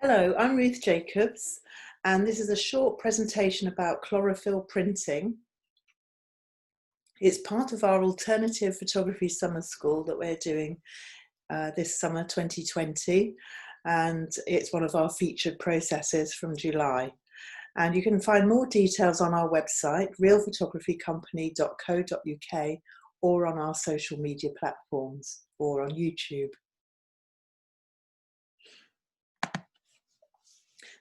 Hello, I'm Ruth Jacobs, and this is a short presentation about chlorophyll printing. It's part of our alternative photography summer school that we're doing this summer 2020, and it's one of our featured processes from July. And you can find more details on our website, realphotographycompany.co.uk, or on our social media platforms, or on YouTube.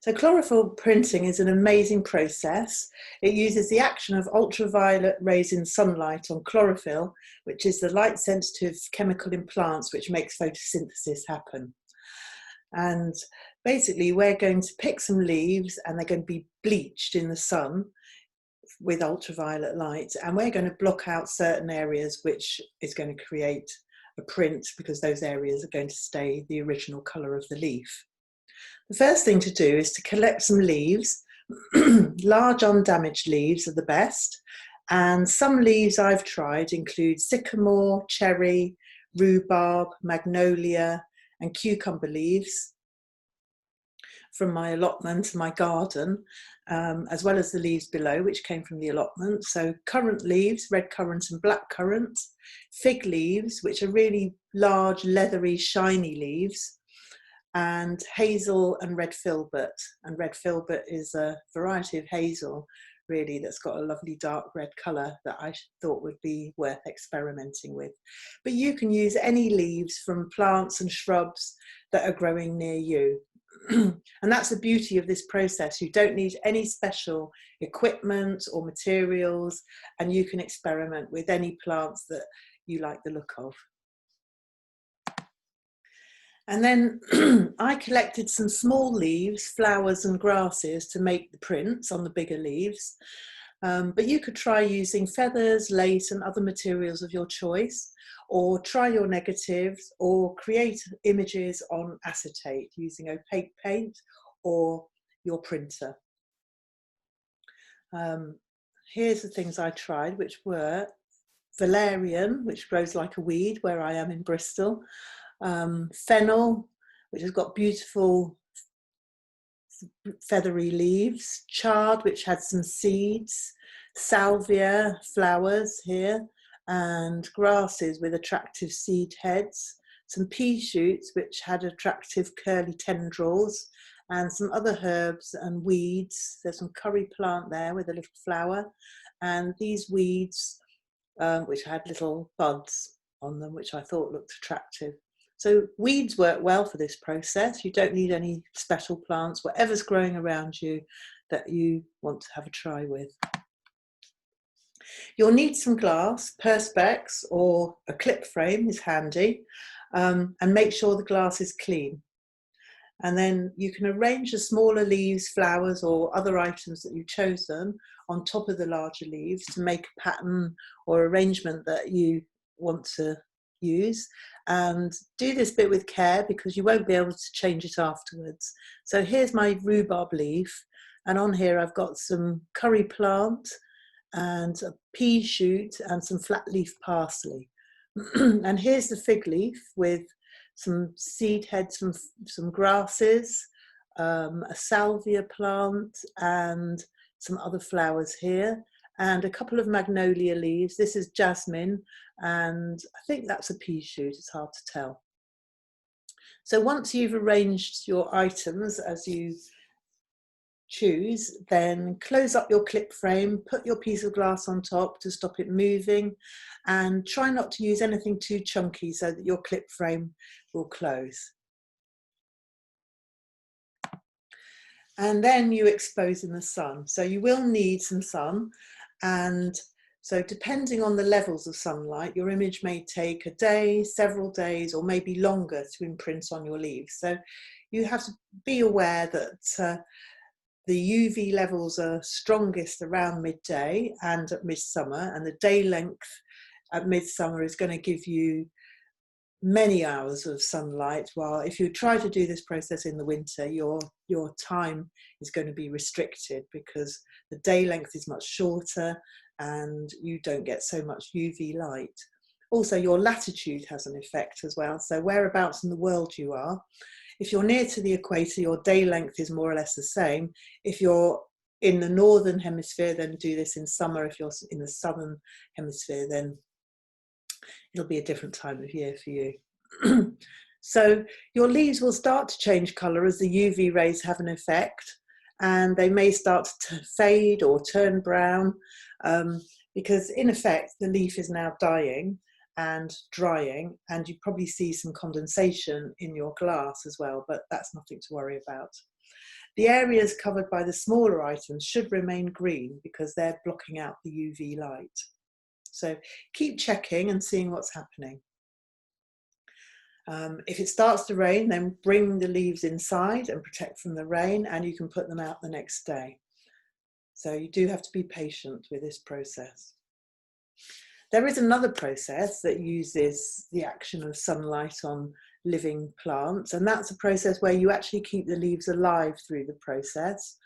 So chlorophyll printing is an amazing process. It uses the action of ultraviolet rays in sunlight on chlorophyll, which is the light-sensitive chemical in plants which makes photosynthesis happen. And basically we're going to pick some leaves and they're going to be bleached in the sun with ultraviolet light, and we're going to block out certain areas which is going to create a print because those areas are going to stay the original colour of the leaf. The first thing to do is to collect some leaves. Large undamaged leaves are the best, and some leaves I've tried include sycamore, cherry, rhubarb, magnolia and cucumber leaves from my allotment and my garden, as well as the leaves below which came from the allotment. So currant leaves, red currant and black currant, fig leaves which are really large, leathery, shiny leaves, and hazel and red filbert. And red filbert is a variety of hazel really that's got a lovely dark red colour that I thought would be worth experimenting with. But you can use any leaves from plants and shrubs that are growing near you. And that's the beauty of this process. You don't need any special equipment or materials, and you can experiment with any plants that you like the look of. And then I collected some small leaves, flowers and grasses to make the prints on the bigger leaves. But you could try using feathers, lace and other materials of your choice, or try your negatives, or create images on acetate using opaque paint or your printer. Here's the things I tried, which were valerian, which grows like a weed where I am in Bristol, fennel, which has got beautiful feathery leaves, chard, which had some seeds, salvia, flowers here, and grasses with attractive seed heads, some pea shoots which had attractive curly tendrils, and some other herbs and weeds. There's some curry plant there with a little flower, and these weeds which had little buds on them, which I thought looked attractive. So weeds work well for this process. You don't need any special plants, whatever's growing around you that you want to have a try with. You'll need some glass, perspex or a clip frame is handy, and make sure the glass is clean. And then you can arrange the smaller leaves, flowers or other items that you've chosen on top of the larger leaves to make a pattern or arrangement that you want to use, and do this bit with care because you won't be able to change it afterwards. So here's my rhubarb leaf, and on here I've got some curry plant and a pea shoot and some flat leaf parsley. And here's the fig leaf with some seed heads from some grasses, a salvia plant and some other flowers here, and a couple of magnolia leaves. This is jasmine, and I think that's a pea shoot, it's hard to tell. So once you've arranged your items as you choose, then close up your clip frame, put your piece of glass on top to stop it moving, and try not to use anything too chunky so that your clip frame will close. And then you expose in the sun. So you will need some sun, and so depending on the levels of sunlight, your image may take a day, several days, or maybe longer to imprint on your leaves. So you have to be aware that the UV levels are strongest around midday and at midsummer, and the day length at midsummer is going to give you many hours of sunlight, while if you try to do this process in the winter, your time is going to be restricted because the day length is much shorter and you don't get so much UV light. Also, your latitude has an effect as well. So whereabouts in the world you are, If you're near to the equator, your day length is more or less the same. If you're in the northern hemisphere, then do this in summer. If you're in the southern hemisphere, then it'll be a different time of year for you. So your leaves will start to change colour as the UV rays have an effect, and they may start to fade or turn brown, because in effect the leaf is now dying and drying, and you probably see some condensation in your glass as well, but that's nothing to worry about. The areas covered by the smaller items should remain green because they're blocking out the UV light. So keep checking and seeing what's happening. If it starts to rain, then bring the leaves inside and protect from the rain, and you can put them out the next day. So you do have to be patient with this process. There is another process that uses the action of sunlight on living plants, and that's a process where you actually keep the leaves alive through the process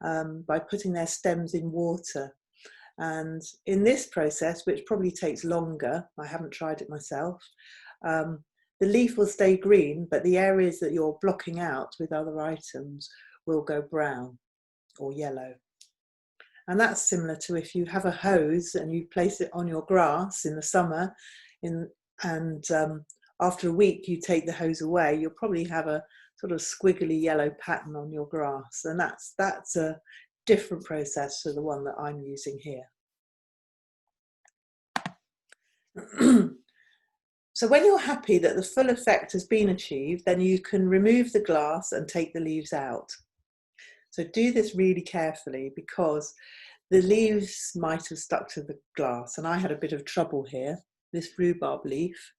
by putting their stems in water. And in this process, which probably takes longer, I haven't tried it myself, the leaf will stay green, but the areas that you're blocking out with other items will go brown or yellow. And that's similar to if you have a hose and you place it on your grass in the summer, and after a week you take the hose away, you'll probably have a sort of squiggly yellow pattern on your grass. And that's a different process to the one that I'm using here. So when you're happy that the full effect has been achieved, then you can remove the glass and take the leaves out. So do this really carefully because the leaves might have stuck to the glass, and I had a bit of trouble here. This rhubarb leaf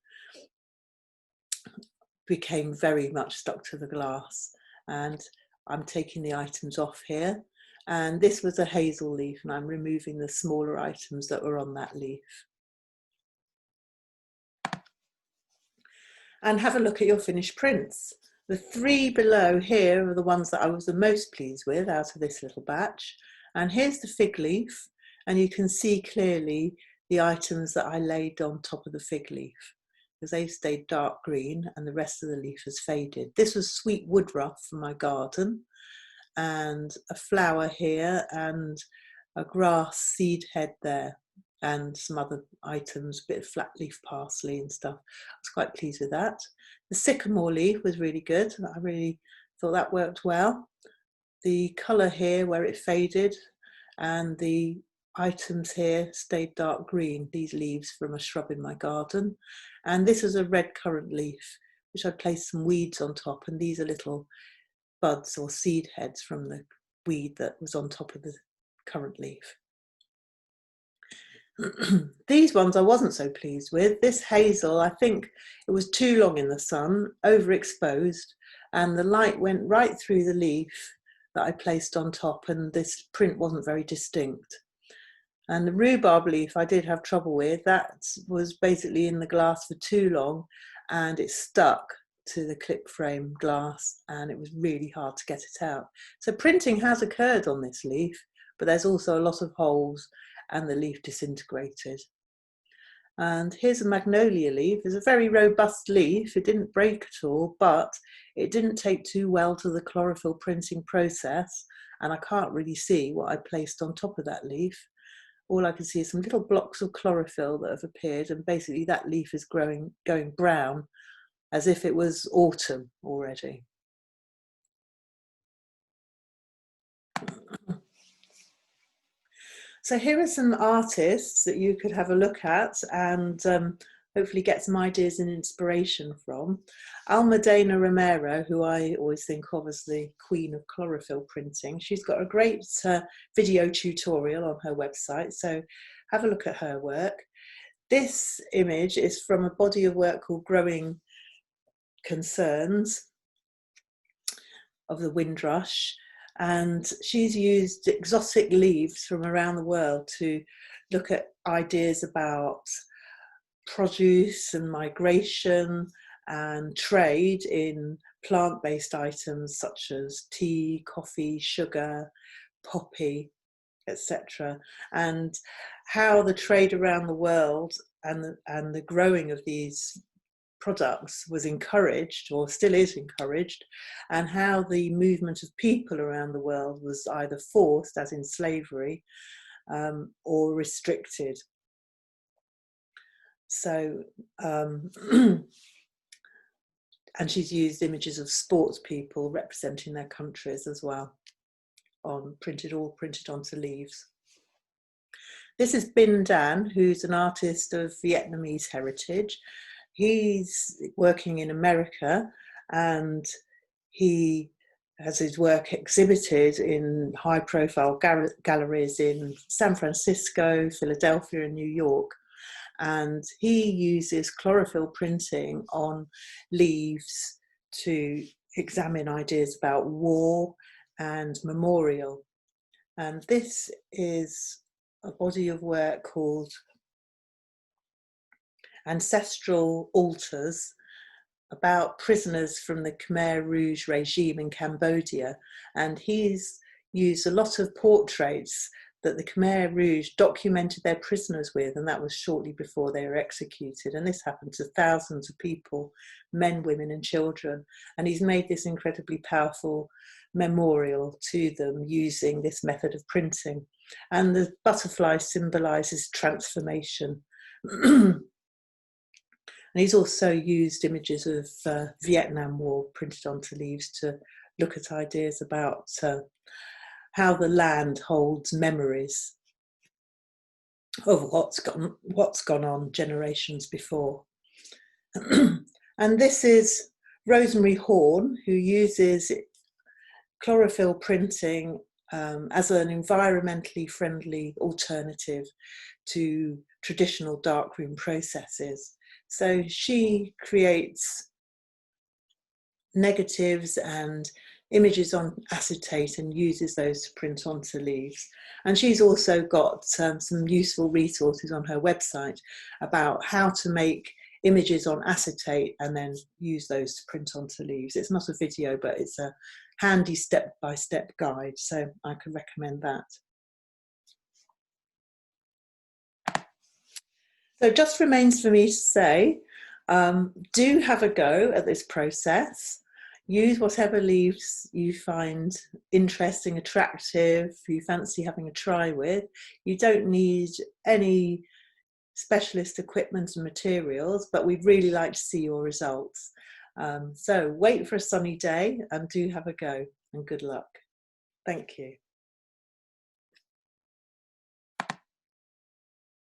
became very much stuck to the glass, and I'm taking the items off here. And this was a hazel leaf, and I'm removing the smaller items that were on that leaf. And have a look at your finished prints. The three below here are the ones that I was the most pleased with out of this little batch. And here's the fig leaf, and you can see clearly the items that I laid on top of the fig leaf, because they've stayed dark green and the rest of the leaf has faded. This was sweet woodruff from my garden, and a flower here, and a grass seed head there, and some other items, a bit of flat leaf parsley and stuff. I was quite pleased with that. The sycamore leaf was really good. I really thought that worked well. The colour here where it faded, and the items here stayed dark green, these leaves from a shrub in my garden. And this is a red currant leaf, which I placed some weeds on top, and these are little buds or seed heads from the weed that was on top of the currant leaf. These ones I wasn't so pleased with. This hazel, I think it was too long in the sun, overexposed, and the light went right through the leaf that I placed on top, and this print wasn't very distinct. And the rhubarb leaf I did have trouble with. That was basically in the glass for too long, and it stuck to the clip frame glass, and it was really hard to get it out. So printing has occurred on this leaf, but there's also a lot of holes, and the leaf disintegrated. And here's a magnolia leaf. It's a very robust leaf. It didn't break at all, but it didn't take too well to the chlorophyll printing process, and I can't really see what I placed on top of that leaf. All I can see is some little blocks of chlorophyll that have appeared, and basically that leaf is going brown as if it was autumn already. So here are some artists that you could have a look at and hopefully get some ideas and inspiration from. Almudena Romero, who I always think of as the queen of chlorophyll printing. She's got a great video tutorial on her website, so have a look at her work. This image is from a body of work called Growing Concerns of the Windrush. And she's used exotic leaves from around the world to look at ideas about produce and migration and trade in plant-based items such as tea, coffee, sugar, poppy, etc. And how the trade around the world and the growing of these products was encouraged, or still is encouraged, and how the movement of people around the world was either forced, as in slavery, or restricted. So, and she's used images of sports people representing their countries as well, all printed onto leaves. This is Bin Dan, who's an artist of Vietnamese heritage. He's working in America, and he has his work exhibited in high-profile galleries in San Francisco, Philadelphia, and New York. And he uses chlorophyll printing on leaves to examine ideas about war and memorial. And this is a body of work called Ancestral Altars, about prisoners from the Khmer Rouge regime in Cambodia. And he's used a lot of portraits that the Khmer Rouge documented their prisoners with, and that was shortly before they were executed. And this happened to thousands of people, men, women, and children. And he's made this incredibly powerful memorial to them using this method of printing. And the butterfly symbolises transformation. And he's also used images of Vietnam War printed onto leaves to look at ideas about how the land holds memories of what's gone on generations before. And this is Rosemary Horn, who uses chlorophyll printing as an environmentally friendly alternative to traditional darkroom processes. So she creates negatives and images on acetate and uses those to print onto leaves. And she's also got some useful resources on her website about how to make images on acetate and then use those to print onto leaves. It's not a video, but it's a handy step-by-step guide, so I can recommend that. So it just remains for me to say, do have a go at this process. Use whatever leaves you find interesting, attractive, you fancy having a try with. You don't need any specialist equipment and materials, but we'd really like to see your results. So wait for a sunny day and do have a go, and good luck. Thank you.